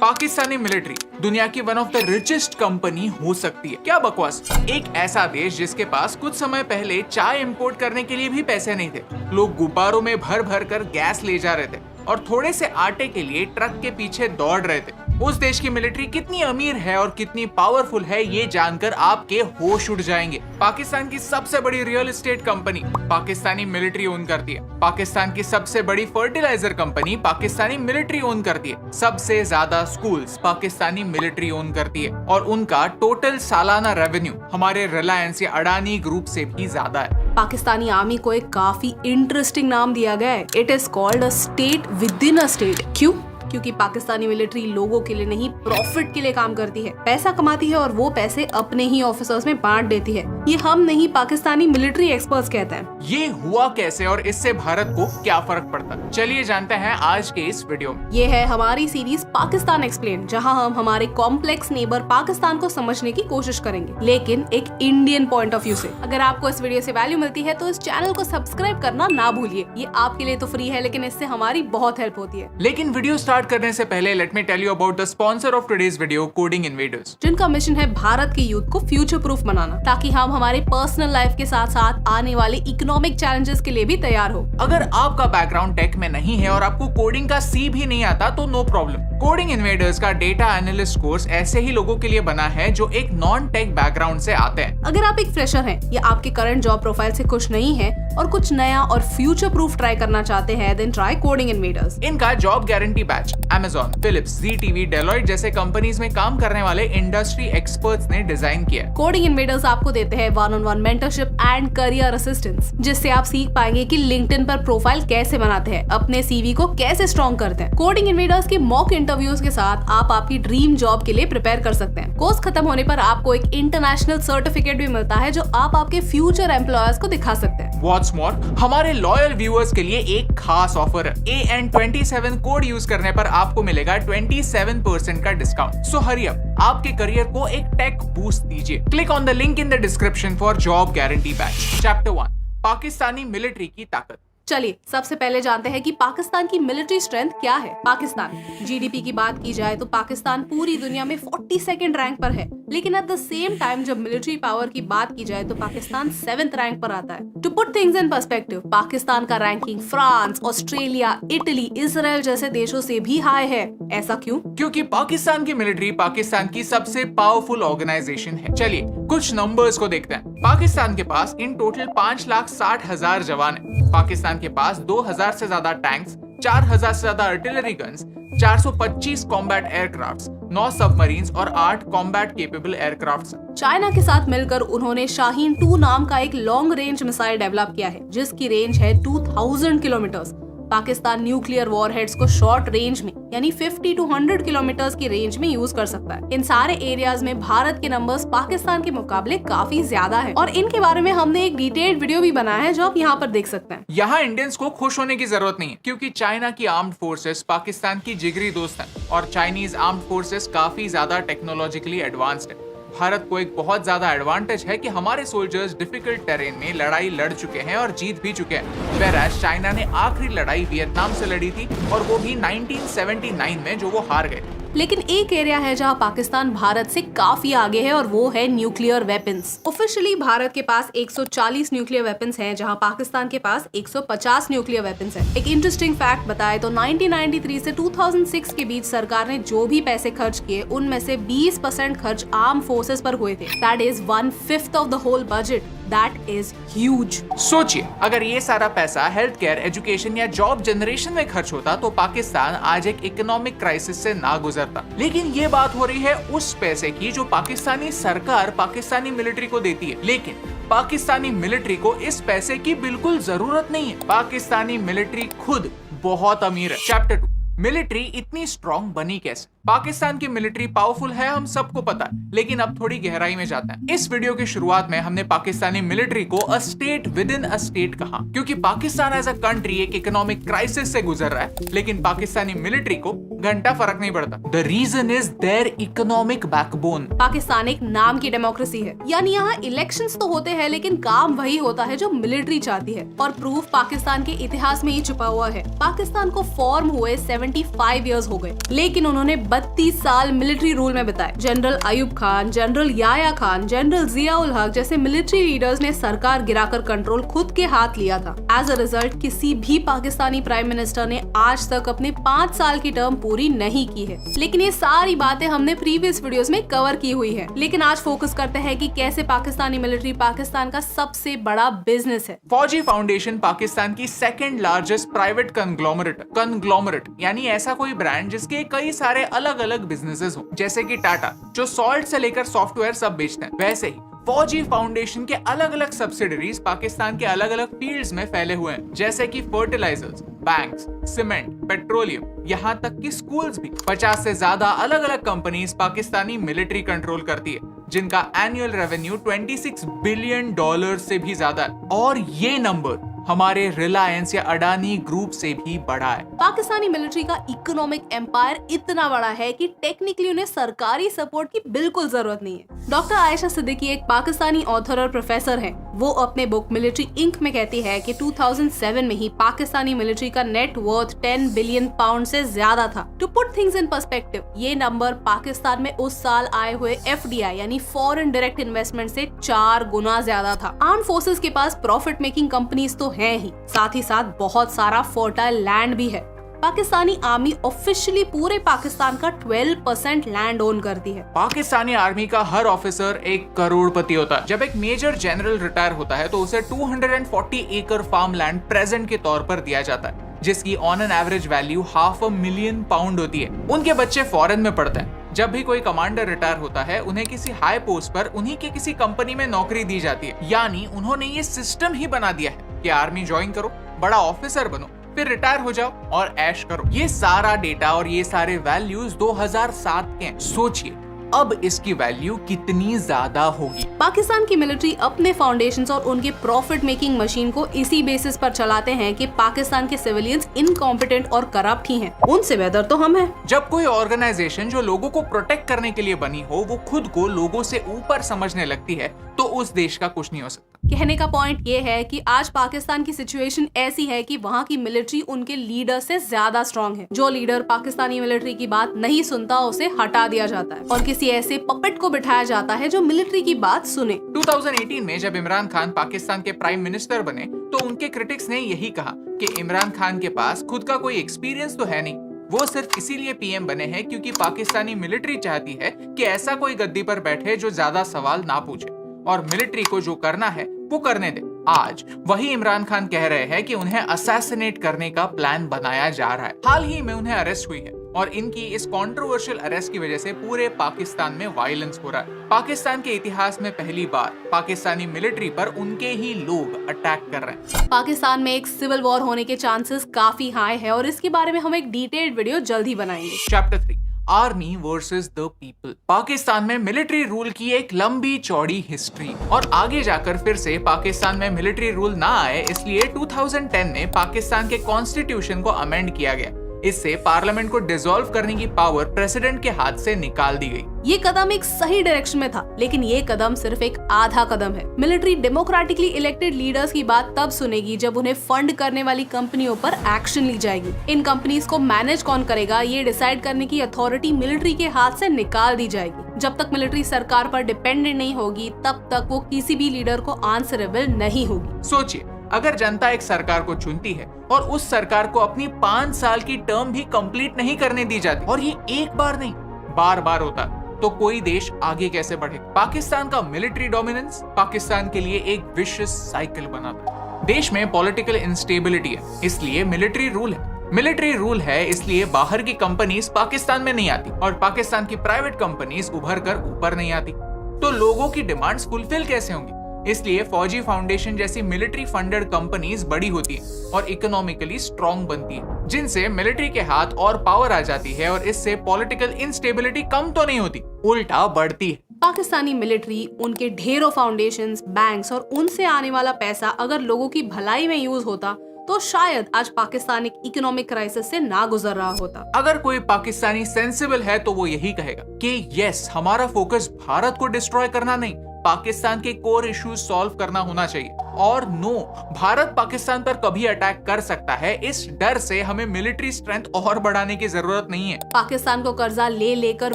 Pakistani military दुनिया की one of the richest company हो सकती है। क्या बकवास। एक ऐसा देश जिसके पास कुछ समय पहले चाय इंपोर्ट करने के लिए भी पैसे नहीं थे, लोग गुब्बारों में भर भर कर गैस ले जा रहे थे और थोड़े से आटे के लिए ट्रक के पीछे दौड़ रहे थे। उस देश की मिलिट्री कितनी अमीर है और कितनी पावरफुल है ये जानकर आपके होश उड़ जाएंगे। पाकिस्तान की सबसे बड़ी real estate company Pakistani military own करती है। पाकिस्तान की सबसे बड़ी fertilizer company Pakistani military own करती है। सबसे ज्यादा स्कूल्स पाकिस्तानी मिलिट्री ओन करती है और उनका टोटल सालाना रेवेन्यू हमारे रिलायंस या अडानी ग्रुप से भी ज्यादा है। पाकिस्तानी आर्मी को एक काफी इंटरेस्टिंग नाम दिया गया है। It is called a state with in a state. क्यों? क्योंकि पाकिस्तानी मिलिट्री लोगों के लिए नहीं, प्रॉफिट के लिए काम करती है, पैसा कमाती है और वो पैसे अपने ही ऑफिसर्स में बांट देती है। ये हम नहीं, पाकिस्तानी मिलिट्री एक्सपर्ट्स कहते हैं। ये हुआ कैसे और इससे भारत को क्या फर्क पड़ता है, चलिए जानते हैं आज के इस वीडियो में। ये है हमारी सीरीज पाकिस्तान एक्सप्लेन, जहां हम हमारे कॉम्प्लेक्स नेबर पाकिस्तान को समझने की कोशिश करेंगे, लेकिन एक इंडियन पॉइंट ऑफ व्यू से। अगर आपको इस वीडियो से वैल्यू मिलती है तो इस चैनल को सब्सक्राइब करना ना भूलिए। ये आपके लिए तो फ्री है, लेकिन इससे हमारी बहुत हेल्प होती है। लेकिन वीडियो स्टार्ट करने से पहले let me tell you about the sponsor of today's video, coding invaders, जिनका मिशन है भारत के यूथ को फ्यूचर प्रूफ बनाना, ताकि हम हमारे पर्सनल लाइफ के साथ साथ आने वाले इकोनॉमिक चैलेंजेस के लिए भी तैयार हो। अगर आपका बैकग्राउंड टेक में नहीं है और आपको कोडिंग का सी भी नहीं आता तो नो प्रॉब्लम। कोडिंग इन्वेडर्स का डेटा एनालिस्ट कोर्स ऐसे ही लोगों के लिए बना है जो एक नॉन टेक बैकग्राउंड से आते हैं। अगर आप एक फ्रेशर हैं या आपके करंट जॉब प्रोफाइल से खुश नहीं है और कुछ नया और फ्यूचर प्रूफ ट्राई करना चाहते हैं, देन ट्राई कोडिंग इन्वेडर्स। इनका job guarantee batch Amazon, Philips, ZTV, Deloitte जैसे कंपनीज में काम करने वाले इंडस्ट्री एक्सपर्ट्स ने डिजाइन किया। कोडिंग इन्वेडर्स आपको देते हैं 1-on-1 mentorship and career assistance, जिससे आप सीख पाएंगे कि लिंक्डइन पर प्रोफाइल कैसे बनाते हैं, अपने सीवी को कैसे स्ट्रॉन्ग करते हैं। कोडिंग इन्वेडर्स के मॉक इंटरव्यूज के साथ आप आपकी ड्रीम जॉब के लिए प्रिपेयर कर सकते हैं। कोर्स खत्म होने पर आपको एक इंटरनेशनल सर्टिफिकेट भी मिलता है जो आप आपके फ्यूचर एम्प्लॉयर्स को दिखा सकते हैं। What's more, हमारे लॉयल व्यूअर्स के लिए एक खास ऑफर है। AN27 कोड यूज करने पर आपको मिलेगा 27% का डिस्काउंट। सो हरी अप, आपके करियर को एक टेक बूस्ट दीजिए। Click on the link in the description for job guarantee batch. Chapter 1, Pakistani military की ताकत। चलिए सबसे पहले जानते हैं कि पाकिस्तान की मिलिट्री स्ट्रेंथ क्या है। पाकिस्तान जीडीपी की बात की जाए तो पाकिस्तान पूरी दुनिया में 42nd रैंक पर है, लेकिन एट द सेम टाइम जब मिलिट्री पावर की बात की जाए तो पाकिस्तान 7th रैंक पर आता है। To put things in perspective, Pakistan का ranking France, Australia, Italy, Israel जैसे देशों से भी हाई है। ऐसा क्यों? क्योंकि पाकिस्तान की मिलिट्री पाकिस्तान की सबसे पावरफुल ऑर्गेनाइजेशन है। चलिए कुछ नंबर्स को देखते हैं। पाकिस्तान के पास इन टोटल 5,60,000 जवान है। पाकिस्तान के पास 2,000 से ज्यादा टैंक्स, 4,000 से ज्यादा artillery guns, 425 combat aircrafts, 9 submarines और 8 कॉम्बैट केपेबल एयरक्राफ्ट्स। चाइना के साथ मिलकर उन्होंने शाहीन 2 नाम का एक लॉन्ग रेंज मिसाइल डेवलप किया है, जिसकी रेंज है 2000 किलोमीटर्स। पाकिस्तान न्यूक्लियर वॉरहेड्स को शॉर्ट रेंज में यानी 50 to 100 किलोमीटर्स की रेंज में यूज कर सकता है। इन सारे एरियाज में भारत के नंबर्स पाकिस्तान के मुकाबले काफी ज्यादा है और इनके बारे में हमने एक डिटेल्ड वीडियो भी बनाया है जो आप यहाँ पर देख सकते हैं। यहाँ इंडियंस को खुश होने की जरूरत नहीं है, क्योंकि चाइना की आर्म्ड फोर्सेस पाकिस्तान की जिगरी दोस्त हैं और चाइनीज आर्म्ड फोर्सेस काफी ज्यादा टेक्नोलॉजिकली एडवांस्ड है। भारत को एक बहुत ज्यादा एडवांटेज है कि हमारे सोल्जर्स डिफिकल्ट टेरेन में लड़ाई लड़ चुके हैं और जीत भी चुके हैं। वेराज चाइना ने आखिरी लड़ाई वियतनाम से लड़ी थी और वो भी 1979 में, जो वो हार गए। लेकिन एक एरिया है जहां पाकिस्तान भारत से काफी आगे है और वो है न्यूक्लियर वेपन्स। ऑफिशियली भारत के पास 140 न्यूक्लियर वेपन्स हैं, जहां पाकिस्तान के पास 150 न्यूक्लियर वेपन्स हैं। एक इंटरेस्टिंग फैक्ट बताए तो 1993 से 2006 के बीच सरकार ने जो भी पैसे खर्च किए उनमें से 20% खर्च आर्म फोर्सेस पर हुए थे। That is 1/5 of the whole budget. That is huge. सोचिए, अगर ये सारा पैसा हेल्थ केयर, एजुकेशन या जॉब जनरेशन में खर्च होता तो पाकिस्तान आज एक इकोनॉमिक क्राइसिस से ना गुजरता। लेकिन ये बात हो रही है उस पैसे की जो पाकिस्तानी सरकार पाकिस्तानी मिलिट्री को देती है। लेकिन पाकिस्तानी मिलिट्री को इस पैसे की बिल्कुल जरूरत नहीं है। पाकिस्तानी मिलिट्री खुद बहुत अमीर है। चैप्टर 2, मिलिट्री इतनी स्ट्रॉन्ग बनी कैसे? पाकिस्तान की मिलिट्री पावरफुल है, हम सबको पता है, लेकिन अब थोड़ी गहराई में जाते हैं। इस वीडियो की शुरुआत में हमने पाकिस्तानी मिलिट्री को a state with in a state कहा, क्योंकि पाकिस्तान एज अ कंट्री एक इकोनॉमिक क्राइसिस से गुजर रहा है, लेकिन पाकिस्तानी मिलिट्री को घंटा फर्क नहीं पड़ता। The reason is their economic backbone. Pakistan एक नाम की डेमोक्रेसी है, यानी यहाँ इलेक्शंस तो होते हैं लेकिन काम वही होता है जो मिलिट्री चाहती है, और प्रूफ पाकिस्तान के इतिहास में ही छुपा हुआ है। पाकिस्तान को फॉर्म हुए 17 25 इयर्स हो गए, लेकिन उन्होंने 32 साल मिलिट्री रूल में बिताए। General Ayub Khan, general Yahya Khan, general Ziaul Haq जैसे मिलिट्री लीडर्स ने सरकार गिराकर कंट्रोल खुद के हाथ लिया था। एज अ रिजल्ट किसी भी पाकिस्तानी प्राइम मिनिस्टर ने आज तक अपने 5 साल की टर्म पूरी नहीं की है। लेकिन ये सारी बातें हमने प्रीवियस वीडियोस में कवर की हुई है। लेकिन आज फोकस करते हैं कि कैसे पाकिस्तानी मिलिट्री पाकिस्तान का सबसे बड़ा बिजनेस है। फौजी फाउंडेशन पाकिस्तान की सेकंड लार्जेस्ट प्राइवेट कंग्लोमरेट यानी ऐसा कोई ब्रांड जिसके कई सारे अलग अलग बिजनेसेस हो, जैसे कि टाटा जो सॉल्ट से लेकर सॉफ्टवेयर सब बेचते हैं, वैसे ही फौजी फाउंडेशन के अलग अलग सब्सिडरीज पाकिस्तान के अलग अलग फील्ड्स में फैले हुए हैं, जैसे कि फर्टिलाइजर्स, बैंक्स, सीमेंट, पेट्रोलियम, यहाँ तक कि स्कूल्स भी। 50 से ज्यादा अलग अलग कंपनीज पाकिस्तानी मिलिट्री कंट्रोल करती है, जिनका एनुअल रेवेन्यू $26 बिलियन से भी ज्यादा है, और ये नंबर हमारे रिलायंस या अडानी ग्रुप से भी बड़ा है। पाकिस्तानी मिलिट्री का इकोनॉमिक एम्पायर इतना बड़ा है कि टेक्निकली उन्हें सरकारी सपोर्ट की बिल्कुल जरूरत नहीं है। डॉक्टर आयशा सिद्दीकी एक पाकिस्तानी ऑथर और प्रोफेसर हैं। वो अपने बुक मिलिट्री इंक में कहती है कि 2007 में ही पाकिस्तानी मिलिट्री का नेट वर्थ 10 बिलियन पाउंड से ज्यादा था। To put things in perspective, ये नंबर पाकिस्तान में उस साल आए हुए FDI यानी फॉरेन डायरेक्ट इन्वेस्टमेंट से 4 गुना ज्यादा था। आर्म फोर्सेस के पास प्रॉफिट मेकिंग कंपनीज तो है ही, साथ ही साथ बहुत सारा फर्टाइल लैंड भी है। पाकिस्तानी आर्मी ऑफिशियली पूरे पाकिस्तान का 12% लैंड ओन करती है। पाकिस्तानी आर्मी का हर ऑफिसर एक करोड़पति होता है। जब एक मेजर जनरल रिटायर होता है तो उसे 240 एकड़ फार्म लैंड प्रेजेंट के तौर पर दिया जाता है, जिसकी on an average value $500,000 pound होती है। उनके बच्चे फॉरेन में पढ़ते हैं। जब भी कोई कमांडर रिटायर होता है, उन्हें किसी हाई पोस्ट पर उन्हीं के किसी कंपनी में नौकरी दी जाती है। यानी उन्होंने ये सिस्टम ही बना दिया है कि आर्मी ज्वाइन करो, बड़ा ऑफिसर बनो, फिर रिटायर हो जाओ और ऐश करो। ये सारा डेटा और ये सारे वैल्यूज 2007 के हैं। सोचिए अब इसकी वैल्यू कितनी ज्यादा होगी। पाकिस्तान की मिलिट्री अपने फाउंडेशंस और उनके प्रॉफिट मेकिंग मशीन को इसी बेसिस पर चलाते हैं कि पाकिस्तान के सिविलियंस इनकॉम्पिटेंट और करप्ट ही हैं। उनसे बेहतर तो हम हैं। जब कोई ऑर्गेनाइजेशन जो लोगों को प्रोटेक्ट करने के लिए बनी हो वो खुद को लोगों से ऊपर समझने लगती है तो उस देश का कुछ नहीं हो सकता। कहने का पॉइंट ये है कि आज पाकिस्तान की सिचुएशन ऐसी है कि वहाँ की मिलिट्री उनके लीडर से ज्यादा स्ट्रांग है। जो लीडर पाकिस्तानी मिलिट्री की बात नहीं सुनता उसे हटा दिया जाता है और किसी ऐसे पपेट को बिठाया जाता है जो मिलिट्री की बात सुने। 2018 में जब इमरान खान पाकिस्तान के प्राइम मिनिस्टर बने तो उनके क्रिटिक्स ने यही कहा कि इमरान खान के पास खुद का कोई एक्सपीरियंस तो है नहीं, वो सिर्फ इसीलिए पीएम बने हैं क्योंकि पाकिस्तानी मिलिट्री चाहती है कि ऐसा कोई गद्दी पर बैठे जो ज्यादा सवाल ना पूछे और मिलिट्री को जो करना है वो करने दे। आज वही इमरान खान कह रहे हैं कि उन्हें असैसिनेट करने का प्लान बनाया जा रहा है। हाल ही में उन्हें अरेस्ट हुई है और इनकी इस कंट्रोवर्शियल अरेस्ट की वजह से पूरे पाकिस्तान में वायलेंस हो रहा है। पाकिस्तान के इतिहास में पहली बार पाकिस्तानी मिलिट्री पर उनके ही लोग अटैक कर रहे हैं। पाकिस्तान में एक सिविल वॉर होने के चांसेस काफी हाई है और इसके बारे में हम एक डिटेल्ड वीडियो जल्द ही बनाएंगे। Chapter 3 army versus the people. Pakistan में मिलिट्री रूल की एक लंबी चौड़ी हिस्ट्री और आगे जाकर फिर से पाकिस्तान में मिलिट्री रूल ना आए इसलिए 2010 में पाकिस्तान के कॉन्स्टिट्यूशन को अमेंड किया गया। इससे पार्लियामेंट को डिसॉल्व करने की पावर प्रेसिडेंट के हाथ से निकाल दी गई। ये कदम एक सही डायरेक्शन में था, लेकिन ये कदम सिर्फ एक आधा कदम है। मिलिट्री डेमोक्रेटिकली इलेक्टेड लीडर्स की बात तब सुनेगी जब उन्हें फंड करने वाली कंपनियों पर एक्शन ली जाएगी। इन कंपनीज को मैनेज कौन करेगा ये डिसाइड करने की अथॉरिटी मिलिट्री के हाथ से निकाल दी जाएगी। जब तक मिलिट्री सरकार पर डिपेंडेंट नहीं होगी तब तक वो किसी भी लीडर को आंसरेबल नहीं होगी। सोचिए अगर जनता एक सरकार को चुनती है और उस सरकार को अपनी 5 साल की टर्म भी कंप्लीट नहीं करने दी जाती और ये एक बार नहीं बार बार होता तो कोई देश आगे कैसे बढ़े। पाकिस्तान का मिलिट्री डोमिनेंस पाकिस्तान के लिए एक विशियस साइकिल बनाता। देश में पॉलिटिकल इंस्टेबिलिटी है इसलिए मिलिट्री रूल है। मिलिट्री रूल है इसलिए बाहर की कंपनीज पाकिस्तान में नहीं आती और पाकिस्तान की प्राइवेट कंपनीज उभर कर ऊपर नहीं आती। तो लोगों की डिमांड्स फुलफिल कैसे होंगी? इसलिए फौजी फाउंडेशन जैसी मिलिट्री फंडेड कंपनीज बड़ी होती हैं और इकोनॉमिकली स्ट्रॉन्ग बनती है, जिनसे मिलिट्री के हाथ और पावर आ जाती है और इससे पॉलिटिकल इंस्टेबिलिटी कम तो नहीं होती, उल्टा बढ़ती है। पाकिस्तानी मिलिट्री, उनके ढेरों फाउंडेशंस, बैंक्स और उनसे आने वाला पैसा अगर लोगों की भलाई में यूज होता तो शायद आज पाकिस्तान एक इकोनॉमिक क्राइसिस से ना गुजर रहा होता। अगर कोई पाकिस्तानी सेंसिबल है तो वो यही कहेगा कि यस, हमारा फोकस भारत को डिस्ट्रॉय करना नहीं, पाकिस्तान के कोर इश्यूज सॉल्व करना होना चाहिए। और नो, भारत पाकिस्तान पर कभी अटैक कर सकता है। इस डर से हमें मिलिट्री स्ट्रेंथ और बढ़ाने की जरूरत नहीं है। पाकिस्तान को कर्जा ले लेकर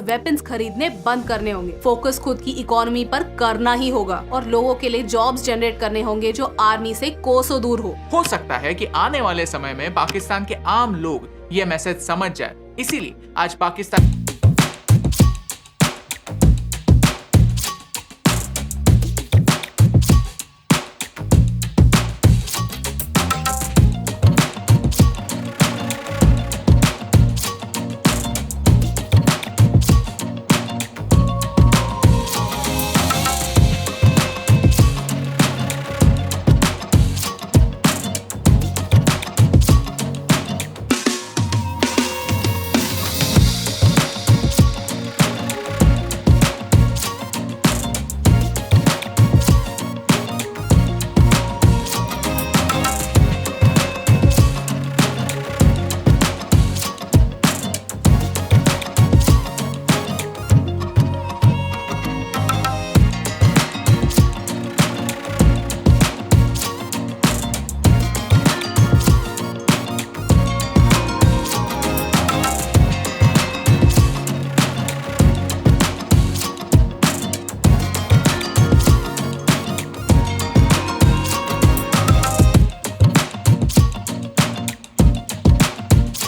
वेपन्स खरीदने बंद करने होंगे। फोकस खुद की इकोनॉमी पर करना ही होगा और लोगों के लिए जॉब्स जनरेट करने होंगे जो आर्मी से कोसों दूर हो सकता है कि आने वाले समय में पाकिस्तान के आम लोग ये मैसेज समझ जाए। इसीलिए आज पाकिस्तान